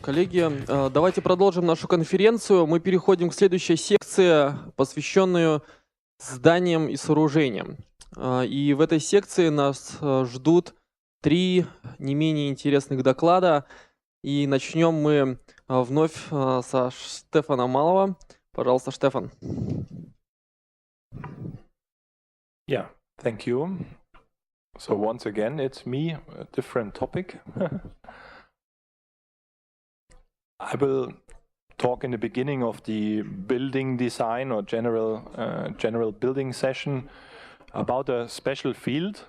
Коллеги, давайте продолжим нашу конференцию. Мы переходим к следующей секции, посвященную зданиям и сооружениям. И в этой секции нас ждут 3 не менее интересных доклада. И начнем мы вновь со Стефана Малого. Пожалуйста, Стефан. Yeah, thank you. So once again, it's me, a different topic. I will talk in the beginning of the building design or general building session about a special field.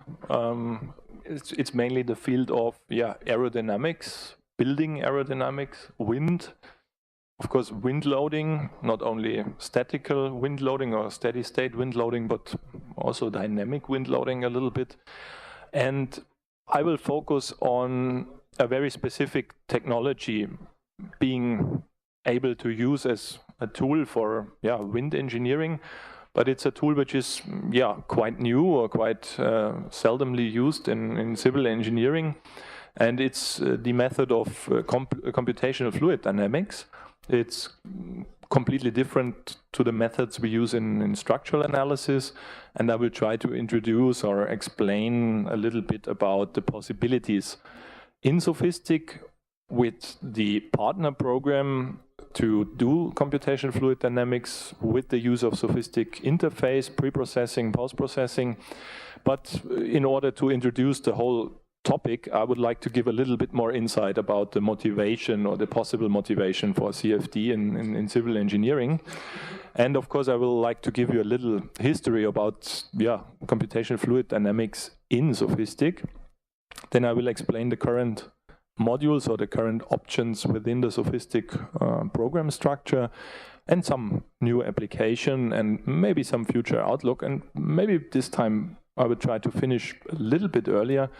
It's mainly the field of aerodynamics, building aerodynamics, wind. Of course, wind loading, not only statical wind loading or steady state wind loading, but also dynamic wind loading a little bit. And I will focus on a very specific technology being able to use as a tool for wind engineering, but it's a tool which is quite new or quite seldomly used in civil engineering, and it's the method of computational fluid dynamics. It's completely different to the methods we use in structural analysis, and I will try to introduce or explain a little bit about the possibilities in SOFiSTiK with the partner program to do computational fluid dynamics with the use of SOFiSTiK interface, pre-processing, post-processing. But in order to introduce the whole topic, I would like to give a little bit more insight about the motivation or the possible motivation for CFD in civil engineering. And of course, I will like to give you a little history about computational fluid dynamics in SOFiSTiK. Then I will explain the current modules or the current options within the SOFiSTiK program structure and some new application and maybe some future outlook. And maybe this time I will try to finish a little bit earlier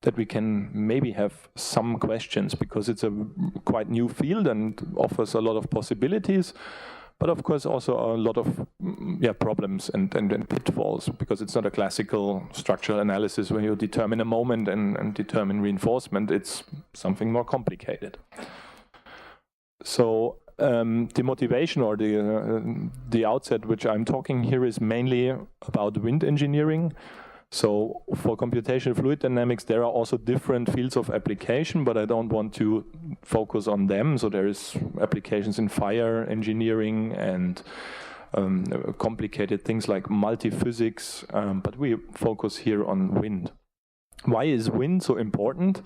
that we can maybe have some questions, because it's a quite new field and offers a lot of possibilities, but of course also a lot of problems and pitfalls, because it's not a classical structural analysis where you determine a moment and determine reinforcement. It's something more complicated. So the motivation or the outset which I'm talking here is mainly about wind engineering. So for computational fluid dynamics, there are also different fields of application, but I don't want to focus on them. So there is applications in fire engineering and complicated things like multi-physics, but we focus here on wind. Why is wind so important?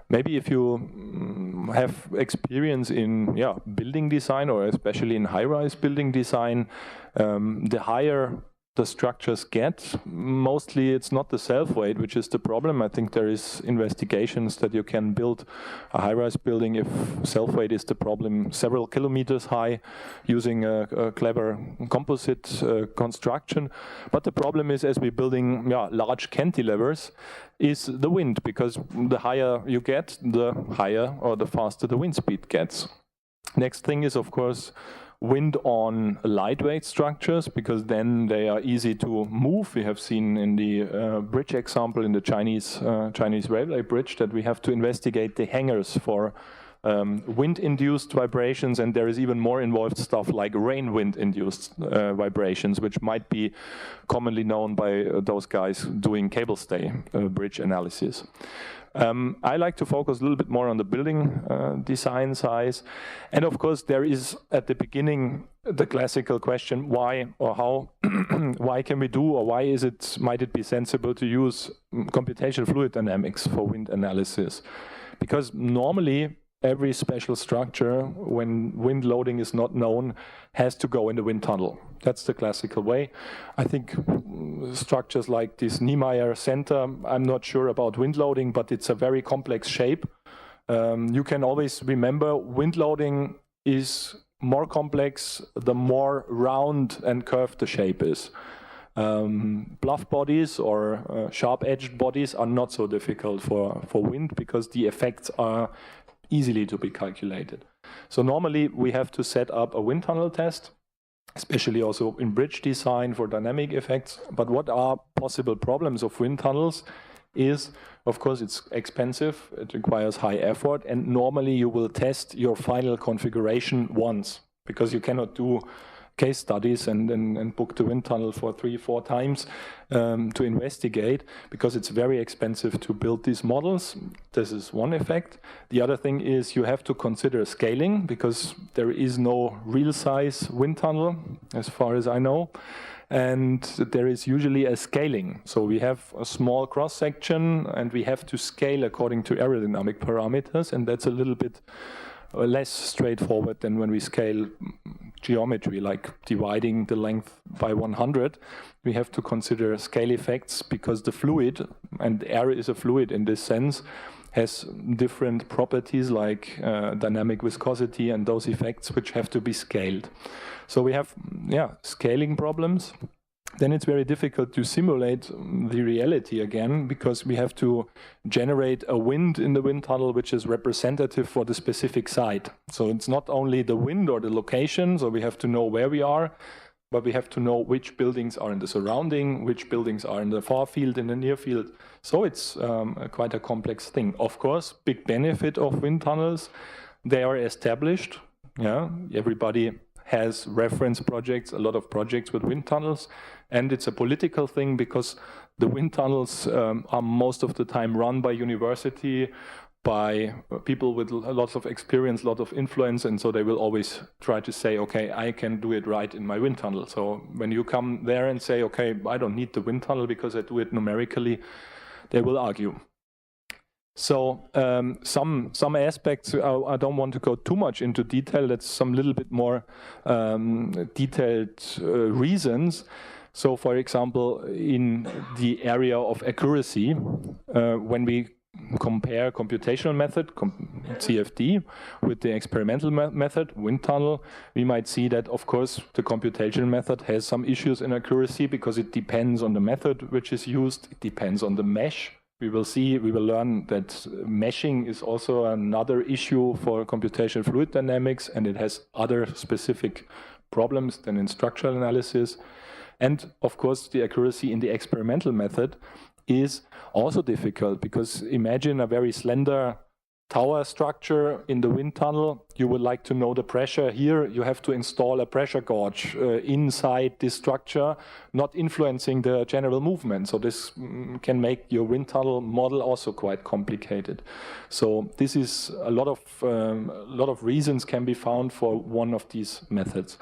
Maybe if you have experience in building design, or especially in high-rise building design, the higher the structures get, mostly it's not the self-weight which is the problem. I think there is investigations that you can build a high-rise building if self-weight is the problem several kilometers high using a clever composite construction. But the problem is, as we're building large cantilevers, is the wind, because the higher you get, the higher or the faster the wind speed gets. Next thing is, of course, wind on lightweight structures, because then they are easy to move. We have seen in the bridge example in the Chinese railway bridge that we have to investigate the hangers for wind-induced vibrations, and there is even more involved stuff like rain wind-induced vibrations, which might be commonly known by those guys doing cable stay bridge analysis. I like to focus a little bit more on the building design size. And of course, there is at the beginning the classical question, why or how, why can we do, or might it be sensible to use computational fluid dynamics for wind analysis? Because normally, every special structure, when wind loading is not known, has to go in the wind tunnel. That's the classical way. I think structures like this Niemeyer Center, I'm not sure about wind loading, but it's a very complex shape. You can always remember wind loading is more complex the more round and curved the shape is. Bluff bodies or sharp-edged bodies are not so difficult for wind, because the effects are easily to be calculated. So normally we have to set up a wind tunnel test, especially also in bridge design for dynamic effects. But what are possible problems of wind tunnels? is, of course, it's expensive, it requires high effort, and normally you will test your final configuration once, because you cannot do case studies and book the wind tunnel for 3-4 times to investigate, because it's very expensive to build these models. This is one effect. The other thing is you have to consider scaling, because there is no real size wind tunnel, as far as I know. And there is usually a scaling. So we have a small cross-section and we have to scale according to aerodynamic parameters, and that's a little bit less straightforward than when we scale geometry, like dividing the length by 100. We have to consider scale effects, because the fluid, and air is a fluid in this sense, has different properties like dynamic viscosity and those effects which have to be scaled. So we have scaling problems. Then it's very difficult to simulate the reality again, because we have to generate a wind in the wind tunnel which is representative for the specific site. So it's not only the wind or the location, so we have to know where we are, but we have to know which buildings are in the surrounding, which buildings are in the far field, in the near field. So it's quite a complex thing. Of course, big benefit of wind tunnels, they are established. Yeah, everybody has reference projects, a lot of projects with wind tunnels, and it's a political thing, because the wind tunnels are most of the time run by university, by people with lots of experience, lot of influence, and so they will always try to say, okay, I can do it right in my wind tunnel. So when you come there and say, okay, I don't need the wind tunnel because I do it numerically, they will argue. So some aspects, I don't want to go too much into detail, that's some little bit more detailed reasons. So for example, in the area of accuracy, when we compare computational method, CFD, with the experimental method, wind tunnel, we might see that, of course, the computational method has some issues in accuracy, because it depends on the method which is used, it depends on the mesh. We will learn that meshing is also another issue for computational fluid dynamics, and it has other specific problems than in structural analysis. And of course, the accuracy in the experimental method is also difficult, because imagine a very slender tower structure in the wind tunnel. You would like to know the pressure. Here you have to install a pressure gauge inside this structure, not influencing the general movement. So this can make your wind tunnel model also quite complicated. So this is a lot of reasons can be found for one of these methods.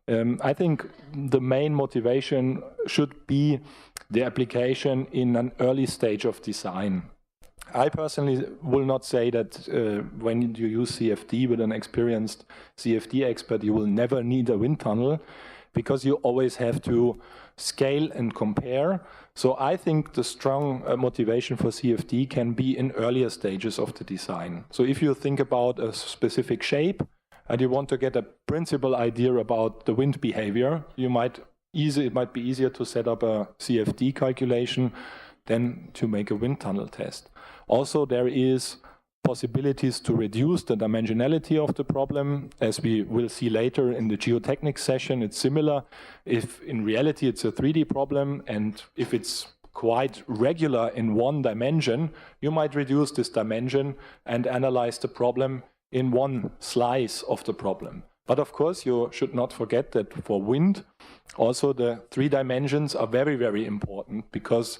I think the main motivation should be the application in an early stage of design. I personally will not say that when you use CFD with an experienced CFD expert, you will never need a wind tunnel, because you always have to scale and compare. So I think the strong motivation for CFD can be in earlier stages of the design. So if you think about a specific shape and you want to get a principal idea about the wind behavior, it might be easier to set up a CFD calculation than to make a wind tunnel test. Also, there is possibilities to reduce the dimensionality of the problem. As we will see later in the geotechnics session, it's similar. If in reality it's a 3D problem, and if it's quite regular in one dimension, you might reduce this dimension and analyze the problem in one slice of the problem. But of course, you should not forget that for wind, also the 3 dimensions are very, very important, because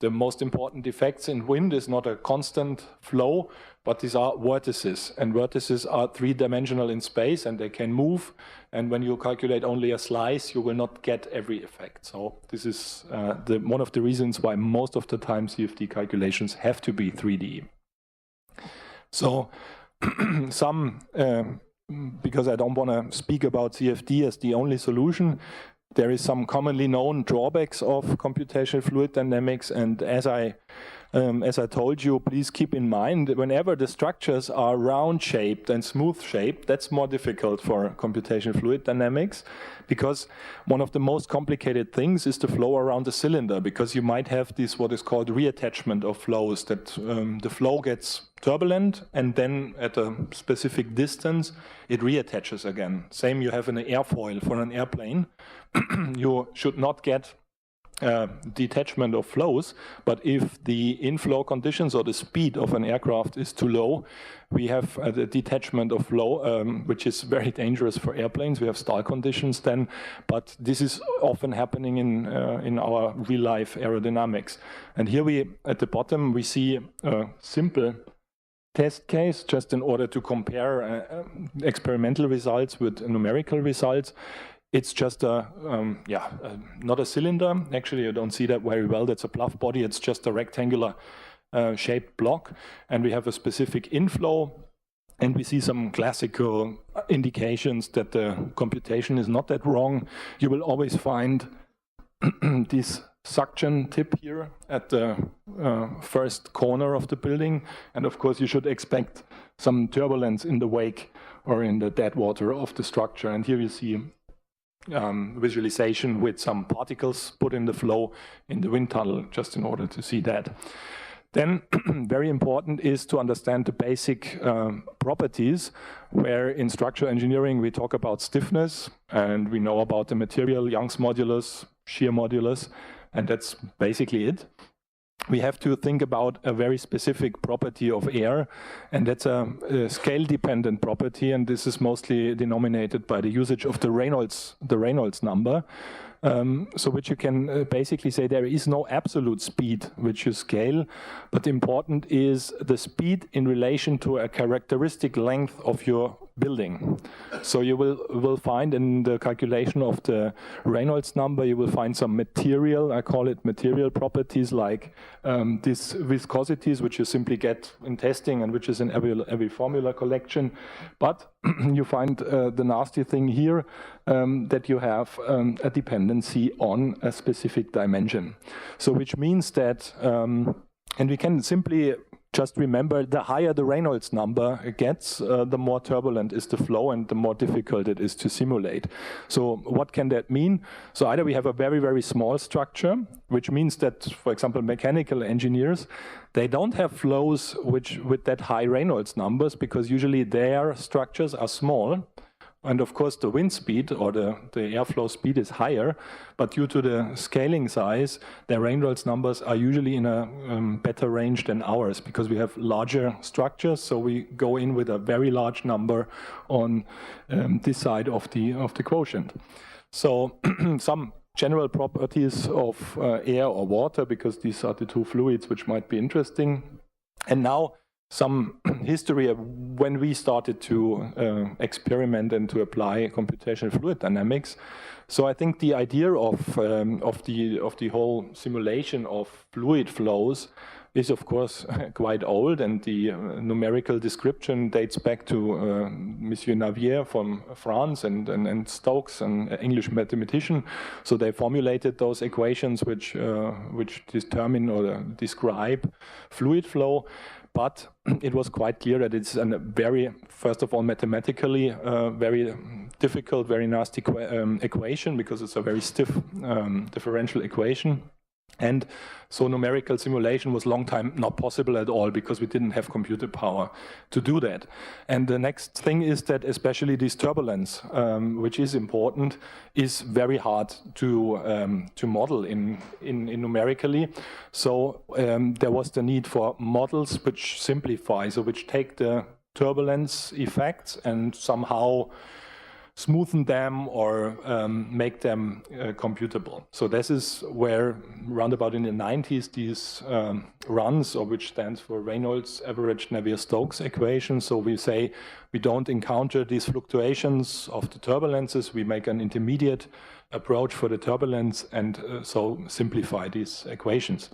the most important effects in wind is not a constant flow, but these are vortices. And vortices are 3-dimensional in space, and they can move. And when you calculate only a slice, you will not get every effect. So this is one of the reasons why most of the time CFD calculations have to be 3D. So because I don't want to speak about CFD as the only solution, there is some commonly known drawbacks of computational fluid dynamics, and as I told you, please keep in mind that whenever the structures are round-shaped and smooth-shaped, that's more difficult for computational fluid dynamics, because one of the most complicated things is the flow around the cylinder, because you might have this what is called reattachment of flows, that the flow gets turbulent and then at a specific distance it reattaches again. Same you have in an airfoil for an airplane. You should not get detachment of flows, but if the inflow conditions or the speed of an aircraft is too low, we have the detachment of flow, which is very dangerous for airplanes. We have stall conditions then, but this is often happening in our real-life aerodynamics. And here we, at the bottom, we see a simple test case, just in order to compare experimental results with numerical results. It's just not a cylinder. Actually, you don't see that very well. That's a bluff body. It's just a rectangular shaped block. And we have a specific inflow. And we see some classical indications that the computation is not that wrong. You will always find this suction tip here at the first corner of the building. And of course, you should expect some turbulence in the wake or in the dead water of the structure. And here you see visualization with some particles put in the flow in the wind tunnel, just in order to see that. Then, very important is to understand the basic properties, where in structural engineering we talk about stiffness, and we know about the material, Young's modulus, shear modulus, and that's basically it. We have to think about a very specific property of air, and that's a scale-dependent property, and this is mostly denominated by the usage of the Reynolds number. So which you can basically say there is no absolute speed which you scale, but important is the speed in relation to a characteristic length of your building. So you will find in the calculation of the Reynolds number, you will find some material, I call it material properties, like these viscosities, which you simply get in testing and which is in every formula collection. But you find the nasty thing here, that you have a dependency on a specific dimension. So which means that, and we can simply just remember, the higher the Reynolds number gets, the more turbulent is the flow and the more difficult it is to simulate. So what can that mean? So either we have a very, very small structure, which means that, for example, mechanical engineers, they don't have flows with that high Reynolds numbers, because usually their structures are small. And of course, the wind speed or the airflow speed is higher, but due to the scaling size, their Reynolds numbers are usually in a better range than ours, because we have larger structures. So we go in with a very large number on this side of the quotient. So some general properties of air or water, because these are the two fluids which might be interesting. And now, some history of when we started to experiment and to apply computational fluid dynamics. So I think the idea of the whole simulation of fluid flows is of course quite old, and the numerical description dates back to Monsieur Navier from France and Stokes, an English mathematician. So they formulated those equations which determine or describe fluid flow. But it was quite clear that it's a very, first of all, mathematically very difficult, very nasty equation, because it's a very stiff differential equation. And so numerical simulation was long time not possible at all, because we didn't have computer power to do that. And the next thing is that especially this turbulence, which is important, is very hard to model in numerically. So there was the need for models which simplify, so which take the turbulence effects and somehow smoothen them or make them computable. So this is where, roundabout in the 90s, these runs, or which stands for Reynolds average Navier-Stokes equation. So we say we don't encounter these fluctuations of the turbulences. We make an intermediate approach for the turbulence, and so simplify these equations.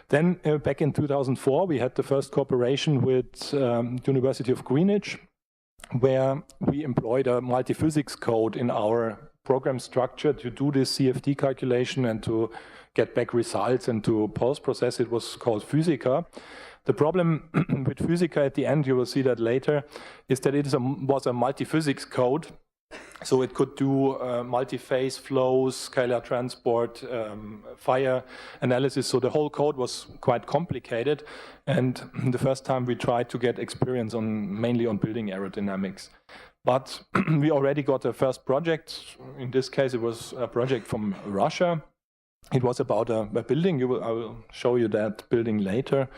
Then back in 2004, we had the first cooperation with University of Greenwich, where we employed a multi-physics code in our program structure to do this CFD calculation and to get back results and to post-process. It was called Physica. The problem with Physica at the end, you will see that later, is that it was a multi-physics code. So it could do multi-phase flows, scalar transport, fire analysis. So the whole code was quite complicated. And the first time we tried to get experience mainly on building aerodynamics. But we already got a first project. In this case, it was a project from Russia. It was about a building. I will show you that building later,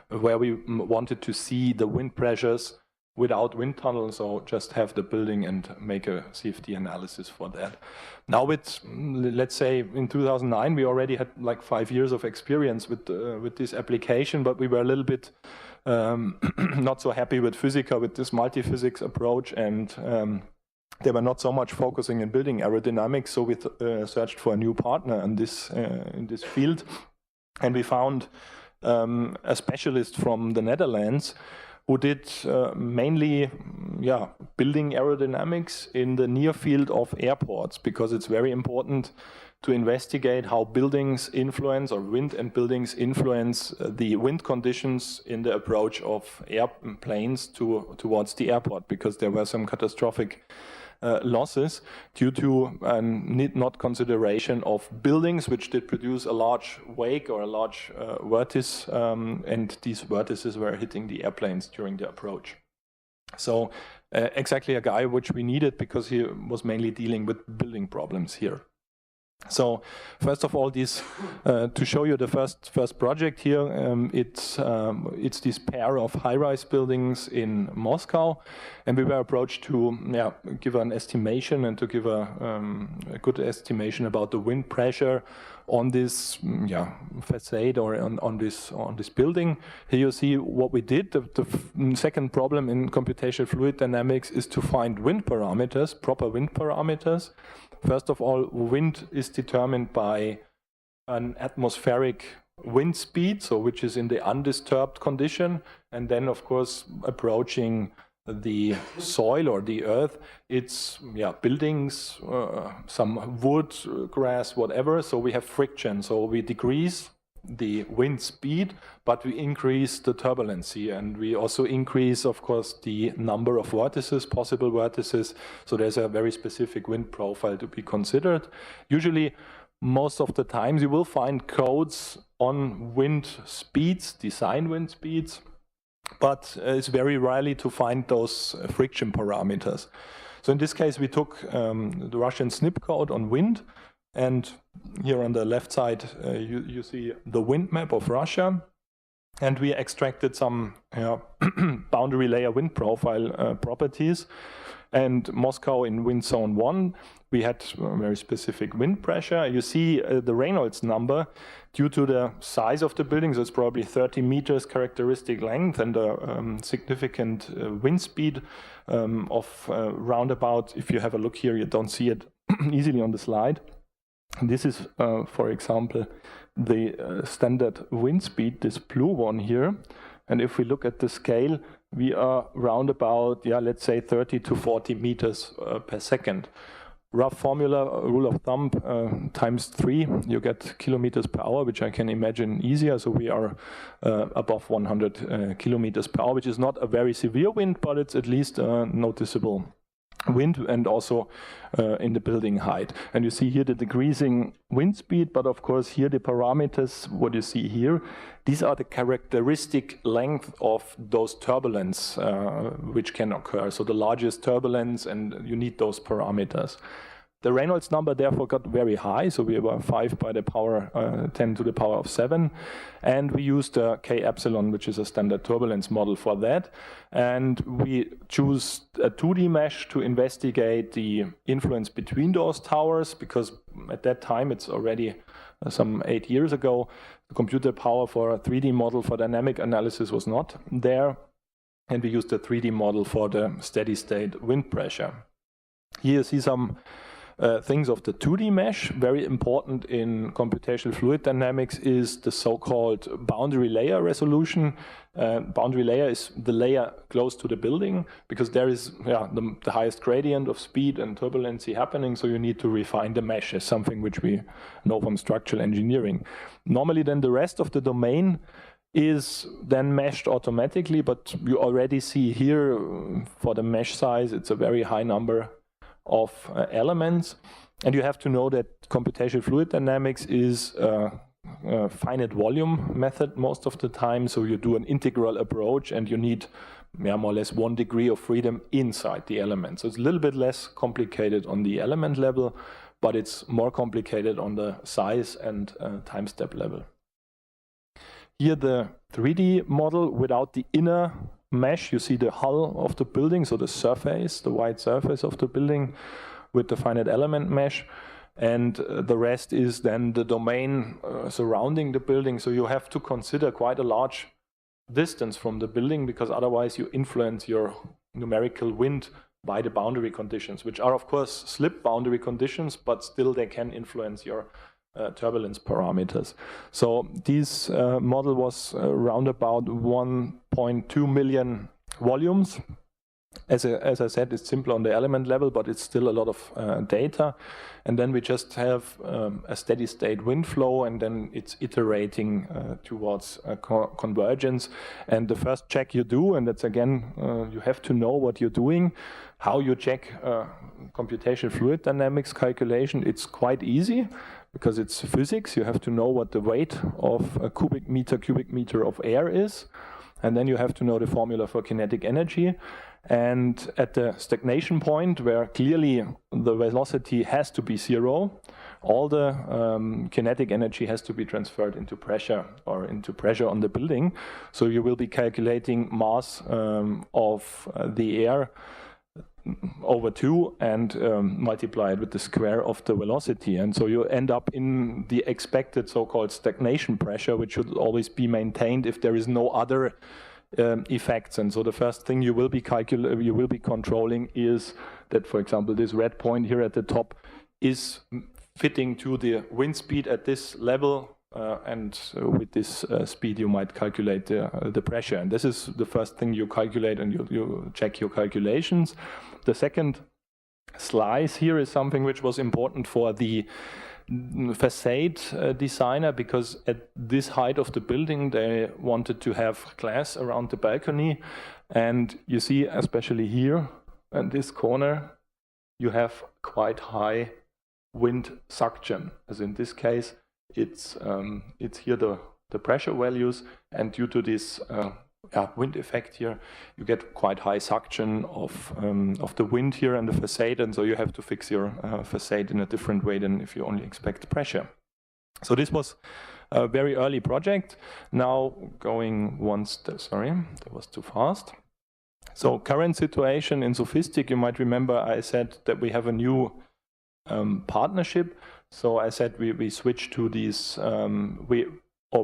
where we wanted to see the wind pressures without wind tunnels, or just have the building and make a CFD analysis for that. Now with, let's say in 2009, we already had like 5 years of experience with this application, but we were a little bit not so happy with Physica, with this multi-physics approach, and they were not so much focusing in building aerodynamics, so we searched for a new partner in this field, and we found a specialist from the Netherlands who did mainly building aerodynamics in the near field of airports, because it's very important to investigate how buildings influence, or wind and buildings influence the wind conditions in the approach of airplanes towards the airport, because there were some catastrophic losses due to not consideration of buildings which did produce a large wake or a large vortice, and these vortices were hitting the airplanes during the approach. So exactly a guy which we needed, because he was mainly dealing with building problems here. So first of all, this to show you the first project here, it's this pair of high-rise buildings in Moscow, and we were approached to give an estimation and to give a good estimation about the wind pressure on this facade, or on this building. Here you see what we did. The second problem in computational fluid dynamics is to find wind parameters, proper wind parameters. First of all, wind is determined by an atmospheric wind speed, so which is in the undisturbed condition, and then of course approaching the soil or the earth, it's buildings, some wood, grass, whatever, so we have friction, so we decrease the wind speed, but we increase the turbulency, and we also increase, of course, the number of vortices, possible vortices, so there's a very specific wind profile to be considered. Usually, most of the times you will find codes on wind speeds, design wind speeds, but it's very rarely to find those friction parameters. So in this case, we took the Russian SNP code on wind, and here on the left side, you see the wind map of Russia, and we extracted some boundary layer wind profile properties. And Moscow in wind zone 1, we had very specific wind pressure. You see the Reynolds number due to the size of the building, so it's probably 30 meters characteristic length, and a significant wind speed of roundabout, if you have a look here, you don't see it easily on the slide. This is, for example, the standard wind speed, this blue one here. And if we look at the scale, we are round about, let's say 30 to 40 meters per second. Rough formula, rule of thumb, times 3, you get kilometers per hour, which I can imagine easier. So we are above 100 kilometers per hour, which is not a very severe wind, but it's at least noticeable wind, and also in the building height. And you see here the decreasing wind speed, but of course here the parameters, what you see here, these are the characteristic length of those turbulence which can occur. So the largest turbulence, and you need those parameters. The Reynolds number therefore got very high, so we were 5 by the power 10 to the power of 7, and we used K epsilon, which is a standard turbulence model for that, and we choose a 2D mesh to investigate the influence between those towers, because at that time, it's already some 8 years ago, the computer power for a 3D model for dynamic analysis was not there, and we used a 3D model for the steady state wind pressure. Here you see some things of the 2D mesh. Very important in computational fluid dynamics is the so-called boundary layer resolution. Boundary layer is the layer close to the building, because there is the highest gradient of speed and turbulency happening, so you need to refine the mesh as something which we know from structural engineering. Normally then the rest of the domain is then meshed automatically, but you already see here for the mesh size, it's a very high number of elements, and you have to know that computational fluid dynamics is a finite volume method most of the time, so you do an integral approach and you need more or less 1 degree of freedom inside the element. So it's a little bit less complicated on the element level, but it's more complicated on the size and time step level. Here the 3D model without the inner mesh, you see the hull of the building, so the surface, the white surface of the building with the finite element mesh, and the rest is then the domain surrounding the building. So you have to consider quite a large distance from the building, because otherwise you influence your numerical wind by the boundary conditions, which are of course slip boundary conditions, but still they can influence your turbulence parameters. So this model was around about 1.2 million volumes. As I said, it's simple on the element level, but it's still a lot of data. And then we just have a steady state wind flow, and then it's iterating towards convergence. And the first check you do, and that's again, you have to know what you're doing, how you check computational fluid dynamics calculation. It's quite easy because it's physics. You have to know what the weight of a cubic meter of air is. And then you have to know the formula for kinetic energy. And at the stagnation point, where clearly the velocity has to be zero, all the kinetic energy has to be transferred into pressure, or into pressure on the building. So you will be calculating mass of the air over 2 and multiply it with the square of the velocity. And so you end up in the expected so-called stagnation pressure, which should always be maintained if there is no other effects. And so the first thing you will be controlling is that, for example, this red point here at the top is fitting to the wind speed at this level, and with this speed you might calculate the pressure. And this is the first thing you calculate, and you check your calculations. The second slice here is something which was important for the facade designer, because at this height of the building they wanted to have glass around the balcony. And you see, especially here in this corner, you have quite high wind suction, as in this case it's here the pressure values, and due to this wind effect here, you get quite high suction of the wind here and the facade, and so you have to fix your facade in a different way than if you only expect pressure. So this was a very early project. Now going one step, sorry, that was too fast. So current situation in SOFiSTiK, you might remember I said that we have a new partnership. So I said we switched to these, we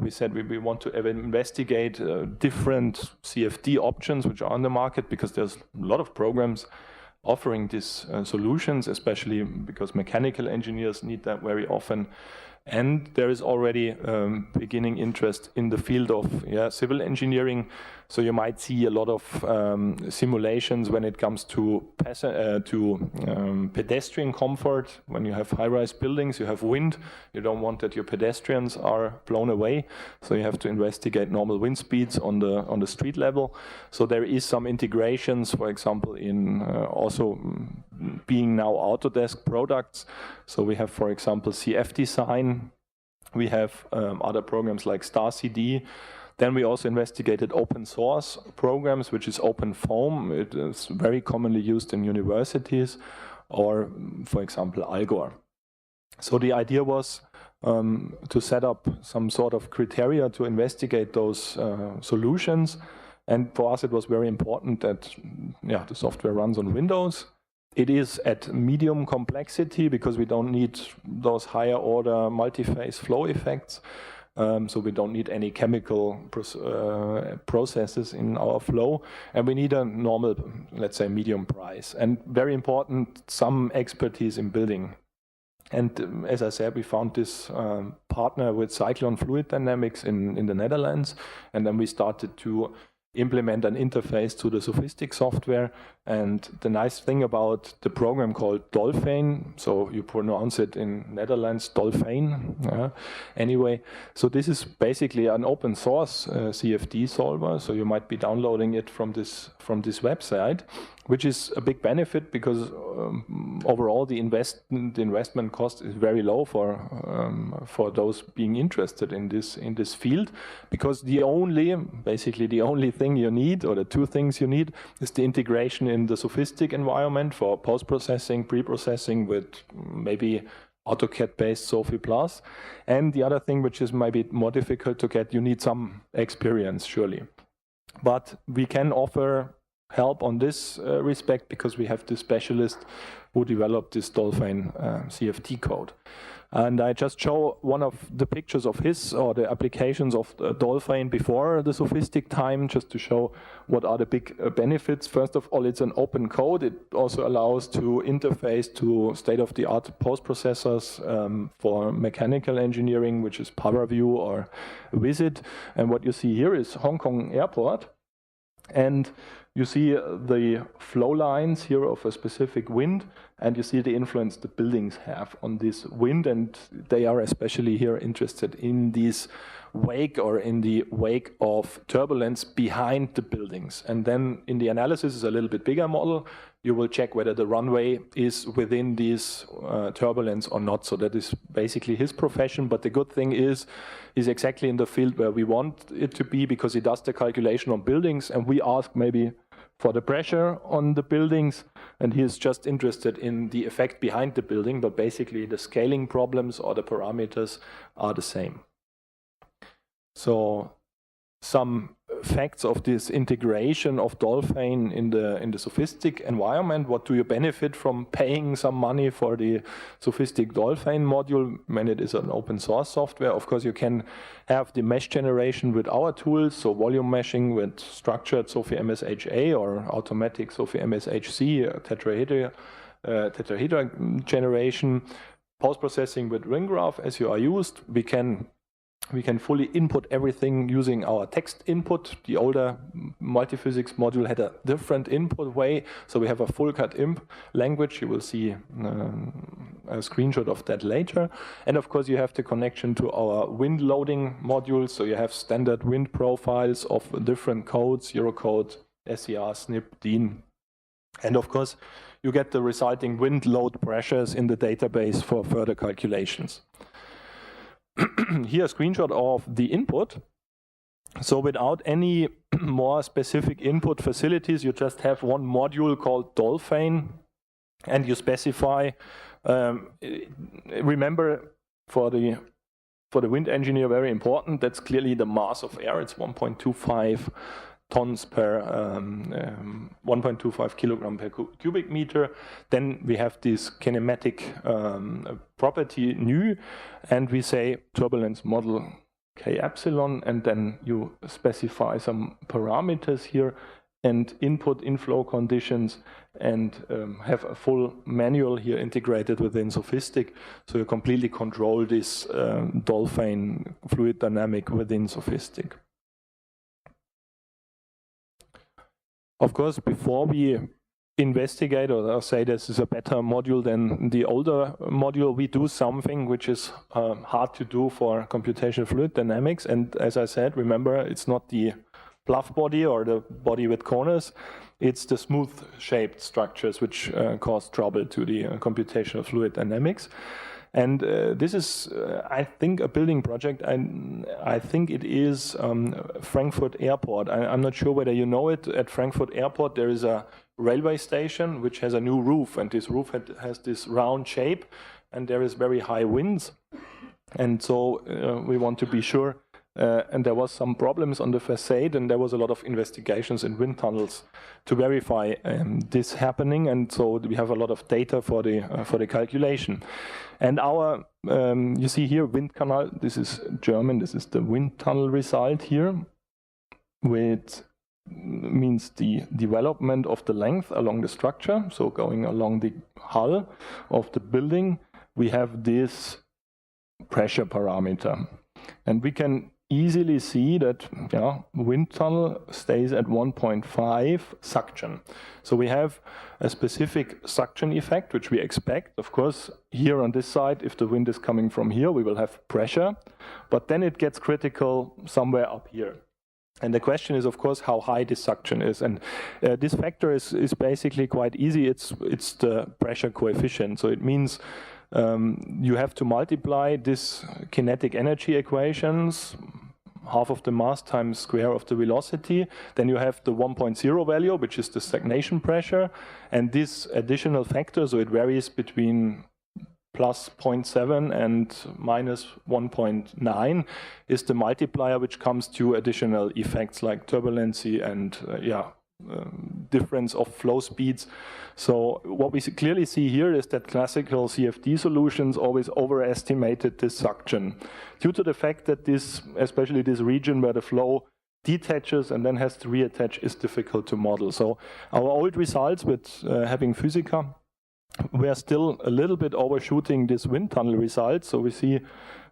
said we want to investigate different CFD options which are on the market, because there's a lot of programs offering these solutions, especially because mechanical engineers need that very often. And there is already beginning interest in the field of civil engineering. So you might see a lot of simulations when it comes to pedestrian comfort. When you have high-rise buildings, you have wind. You don't want that your pedestrians are blown away. So you have to investigate normal wind speeds on the street level. So there is some integrations, for example, in also being now Autodesk products. So we have, for example, CF design. We have other programs like StarCD. Then we also investigated open source programs, which is OpenFOAM. It is very commonly used in universities, or, for example, Algor. So the idea was to set up some sort of criteria to investigate those solutions. And for us, it was very important that the software runs on Windows. It is at medium complexity, because we don't need those higher order multi-phase flow effects. So we don't need any chemical processes in our flow, and we need a normal, let's say, medium price. And very important, some expertise in building. And as I said, we found this partner with Cyclone Fluid Dynamics in the Netherlands, and then we started to implement an interface to the SOFiSTiK software. And the nice thing about the program called DOLFYN, so you pronounce it in Netherlands DOLFYN, anyway, so this is basically an open source CFD solver. So you might be downloading it from this website, which is a big benefit, because overall the investment cost is very low for those being interested in this field, because basically the only thing thing you need, or the two things you need, is the integration in the SOFiSTiK environment for post-processing, pre-processing with maybe AutoCAD-based SOFI Plus. And the other thing, which is maybe more difficult to get, you need some experience, surely. But we can offer help on this respect because we have the specialist who developed this DOLFYN CFD code. And I just show one of the pictures of his or the applications of DOLFYN before the SOFiSTiK time, just to show what are the big benefits. First of all, it's an open code. It also allows to interface to state-of-the-art post-processors for mechanical engineering, which is PowerView or Visit. And what you see here is Hong Kong Airport. And you see the flow lines here of a specific wind, and you see the influence the buildings have on this wind, and they are especially here interested in this wake or in the wake of turbulence behind the buildings. And then in the analysis is a little bit bigger model. You will check whether the runway is within this turbulence or not. So that is basically his profession. But the good thing is he's exactly in the field where we want it to be, because he does the calculation on buildings, and we ask maybe for the pressure on the buildings, and he is just interested in the effect behind the building, but basically the scaling problems or the parameters are the same. So some facts of this integration of DOLFYN in the SOFiSTiK environment. What do you benefit from paying some money for the SOFiSTiK DOLFYN module when it is an open source software? Of course, you can have the mesh generation with our tools, so volume meshing with structured SOFI MSHA or automatic SOFI MSHC, tetrahedra generation, post-processing with ring graph as you are used. We can fully input everything using our text input. The older multiphysics module had a different input way, so we have a full cut imp language. You will see a screenshot of that later. And of course you have the connection to our wind loading modules, so you have standard wind profiles of different codes, Eurocode, SCR, SNP, DIN. And of course you get the resulting wind load pressures in the database for further calculations. Here a screenshot of the input. So without any more specific input facilities, you just have one module called DOLFYN, and you specify, remember for the wind engineer, very important, that's clearly the mass of air. It's 1.25 tons per 1.25 kilogram per cubic meter. Then we have this kinematic property nu, and we say turbulence model K epsilon, and then you specify some parameters here and input inflow conditions, and have a full manual here integrated within SOFiSTiK, so you completely control this DOLFYN fluid dynamic within SOFiSTiK. Of course, before we investigate or say this is a better module than the older module, we do something which is hard to do for computational fluid dynamics. And as I said, remember, it's not the bluff body or the body with corners, it's the smooth shaped structures which cause trouble to the computational fluid dynamics. And this is, I think, a building project. I think it is Frankfurt Airport. I'm not sure whether you know it. At Frankfurt Airport, there is a railway station which has a new roof, and this roof has this round shape, and there is very high winds. And so we want to be sure. And there was some problems on the facade, and there was a lot of investigations in wind tunnels to verify this happening. And so we have a lot of data for the calculation. And our, you see here, wind canal. This is German. This is the wind tunnel result here, which means the development of the length along the structure. So going along the hull of the building, we have this pressure parameter, and we can easily see that wind tunnel stays at 1.5 suction. So we have a specific suction effect, which we expect. Of course, here on this side, if the wind is coming from here, we will have pressure, but then it gets critical somewhere up here. And the question is, of course, how high this suction is. And this factor is basically quite easy. It's the pressure coefficient. So it means you have to multiply this kinetic energy equations half of the mass times square of the velocity. Then you have the 1.0 value, which is the stagnation pressure. And this additional factor, so it varies between plus 0.7 and minus 1.9, is the multiplier which comes to additional effects like turbulency and difference of flow speeds. So what we clearly see here is that classical CFD solutions always overestimated this suction due to the fact that this, especially this region where the flow detaches and then has to reattach, is difficult to model. So our old results with having Physica, we are still a little bit overshooting this wind tunnel results. So we see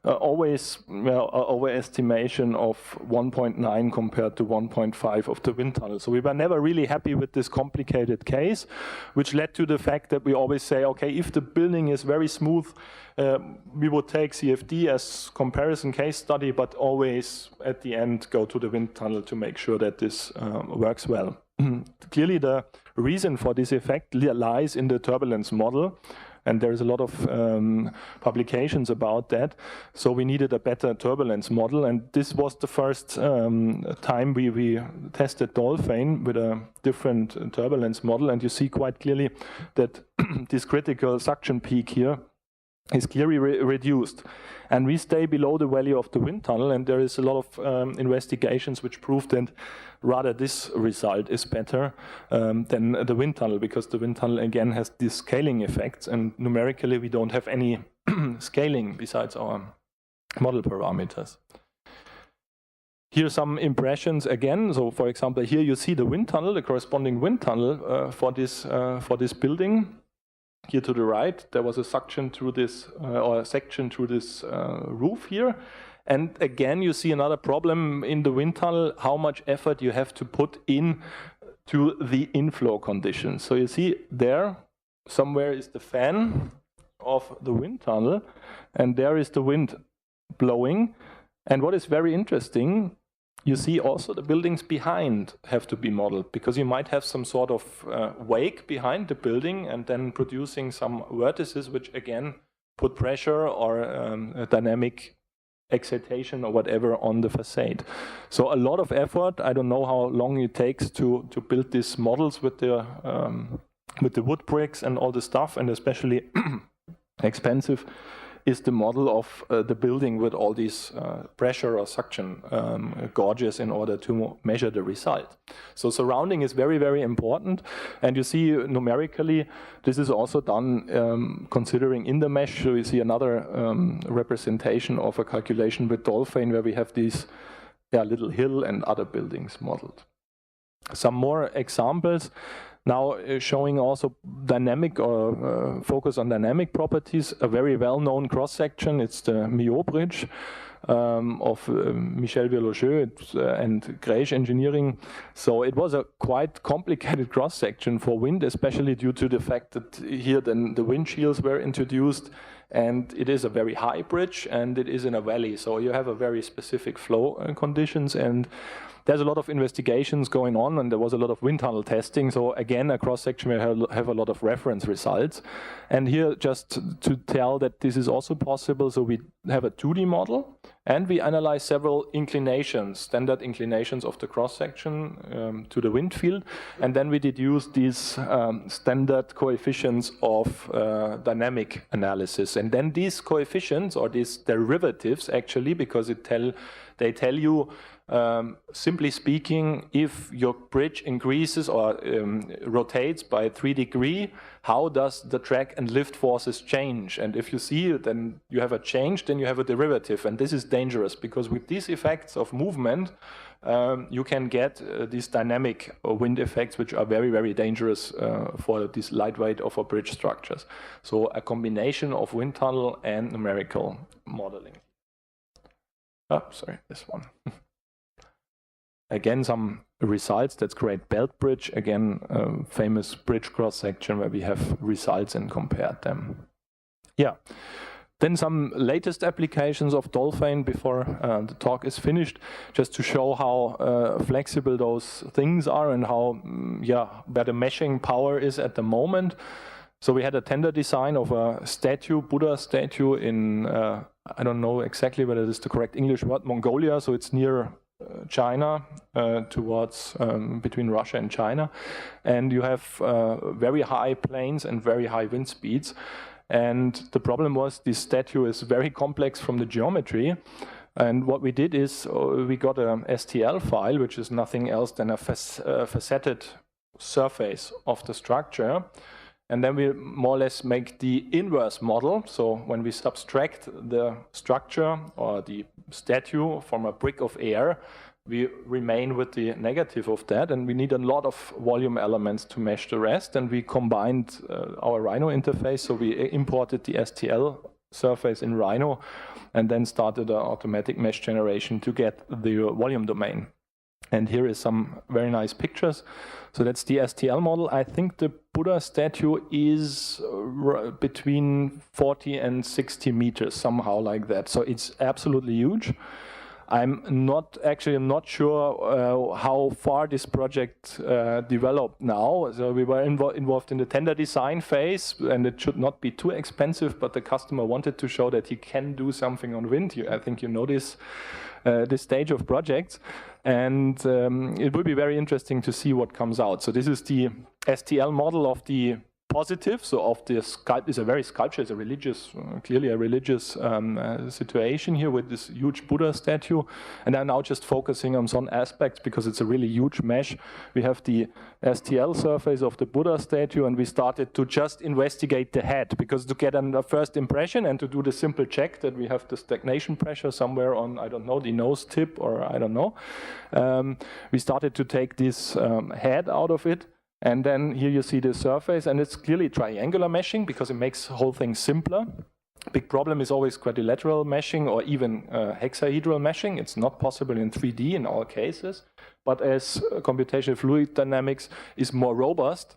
always overestimation of 1.9 compared to 1.5 of the wind tunnel. So we were never really happy with this complicated case, which led to the fact that we always say, okay, if the building is very smooth, we would take CFD as comparison case study, but always at the end go to the wind tunnel to make sure that this works well. Clearly the reason for this effect lies in the turbulence model, and there's a lot of publications about that. So we needed a better turbulence model, and this was the first time we tested DOLFYN with a different turbulence model, and you see quite clearly that this critical suction peak here is clearly reduced. And we stay below the value of the wind tunnel, and there is a lot of investigations which prove that rather this result is better than the wind tunnel, because the wind tunnel again has these scaling effects, and numerically we don't have any scaling besides our model parameters. Here are some impressions again. So for example, here you see the wind tunnel, the corresponding wind tunnel for this building. Here to the right, there was a suction through this, or a section through this roof here. And again, you see another problem in the wind tunnel, how much effort you have to put in to the inflow conditions. So you see there, somewhere is the fan of the wind tunnel, and there is the wind blowing. And what is very interesting, you see also the buildings behind have to be modeled, because you might have some sort of wake behind the building and then producing some vertices which again put pressure or a dynamic excitation or whatever on the facade. So a lot of effort. I don't know how long it takes to build these models with the wood bricks and all the stuff, and especially expensive is the model of the building with all these pressure or suction gauges in order to measure the result. So surrounding is very, very important. And you see numerically, this is also done considering in the mesh. So you see another representation of a calculation with DOLFYN where we have these little hill and other buildings modeled. Some more examples. Now showing also dynamic or focus on dynamic properties. A very well-known cross-section, it's the Millau Bridge of Michel Villogeux and Greisch Engineering. So it was a quite complicated cross-section for wind, especially due to the fact that here then the windshields were introduced, and it is a very high bridge and it is in a valley. So you have a very specific flow conditions, and there's a lot of investigations going on, and there was a lot of wind tunnel testing. So again, a cross-section will have a lot of reference results. And here, just to tell that this is also possible, so we have a 2D model, and we analyze several inclinations, standard inclinations of the cross-section to the wind field, and then we deduce these standard coefficients of dynamic analysis. And then these coefficients, or these derivatives actually, because they tell you, simply speaking, if your bridge increases or rotates by 3 degrees, how does the drag and lift forces change? And if you see, then you have a change, then you have a derivative. And this is dangerous, because with these effects of movement, you can get these dynamic wind effects, which are very, very dangerous for this lightweight of our bridge structures. So a combination of wind tunnel and numerical modeling. Oh, sorry, this one. Again, some results. That's Great Belt Bridge. Again, famous bridge cross-section where we have results and compared them. Yeah. Then some latest applications of DOLFYN before the talk is finished, just to show how flexible those things are and how, where the meshing power is at the moment. So we had a tender design of a statue, Buddha statue in, I don't know exactly whether it is the correct English word, Mongolia, so it's near China, towards between Russia and China. And you have very high plains and very high wind speeds. And the problem was this statue is very complex from the geometry. And what we did is we got a STL file, which is nothing else than a faceted surface of the structure. And then we more or less make the inverse model. So when we subtract the structure or the statue from a brick of air, we remain with the negative of that, and we need a lot of volume elements to mesh the rest. And we combined our Rhino interface, so we imported the STL surface in Rhino and then started an automatic mesh generation to get the volume domain. And here is some very nice pictures. So that's the STL model. I think the Buddha statue is between 40 and 60 meters, somehow like that. So it's absolutely huge. I'm not sure how far this project developed now. So we were involved in the tender design phase, and it should not be too expensive, but the customer wanted to show that he can do something on wind. I think you know this stage of projects. And it will be very interesting to see what comes out. So this is the STL model of the positive, so of the sculpt is a very sculpture, it's a religious, clearly a religious situation here with this huge Buddha statue. And I'm now just focusing on some aspects because it's a really huge mesh. We have the STL surface of the Buddha statue, and we started to just investigate the head, because to get a first impression and to do the simple check that we have the stagnation pressure somewhere on, I don't know, the nose tip, or I don't know. We started to take this head out of it. And then here you see the surface, and it's clearly triangular meshing because it makes the whole thing simpler. Big problem is always quadrilateral meshing or even hexahedral meshing. It's not possible in 3D in all cases. But as computational fluid dynamics is more robust,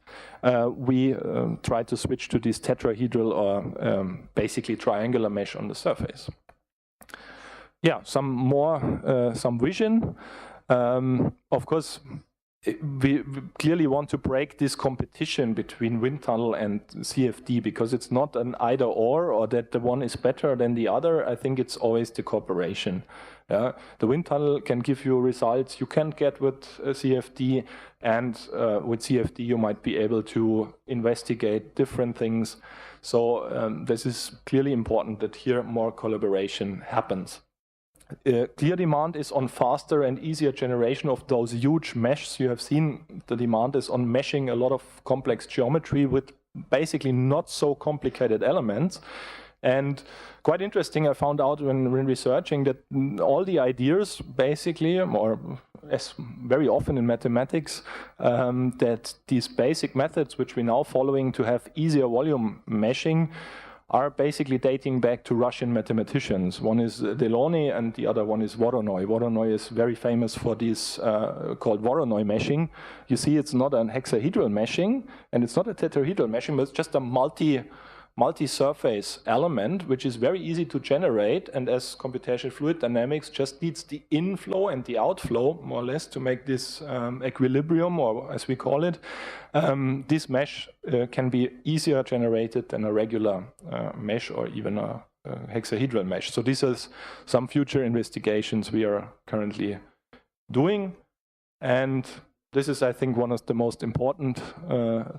we try to switch to this tetrahedral or basically triangular mesh on the surface. Yeah, some vision. Of course, we clearly want to break this competition between wind tunnel and CFD, because it's not an either or that the one is better than the other. I think it's always the cooperation. The wind tunnel can give you results you can't get with CFD, and with CFD you might be able to investigate different things. So this is clearly important that here more collaboration happens. Clear demand is on faster and easier generation of those huge meshes. You have seen the demand is on meshing a lot of complex geometry with basically not so complicated elements. And quite interesting, I found out when researching that all the ideas basically, or as very often in mathematics, that these basic methods which we're now following to have easier volume meshing are basically dating back to Russian mathematicians. One is Delaunay and the other one is Voronoi. Voronoi is very famous for this called Voronoi meshing. You see, it's not an hexahedral meshing and it's not a tetrahedral meshing, but it's just a multi-surface element, which is very easy to generate, and as computational fluid dynamics just needs the inflow and the outflow, more or less, to make this equilibrium, or as we call it. This mesh can be easier generated than a regular mesh or even a hexahedral mesh. So these are some future investigations we are currently doing, and this is, I think, one of the most important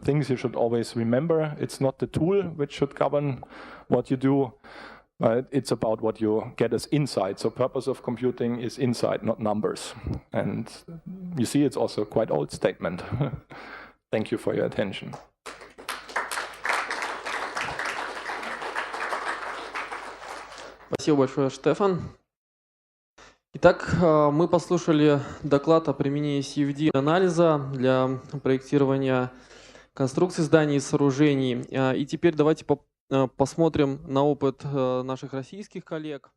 things you should always remember. It's not the tool which should govern what you do, but it's about what you get as insight. So purpose of computing is insight, not numbers. And you see, it's also a quite old statement. Thank you for your attention. Спасибо большое, Штефан. Итак, мы послушали доклад о применении CFD анализа для проектирования конструкций зданий и сооружений. И теперь давайте посмотрим на опыт наших российских коллег.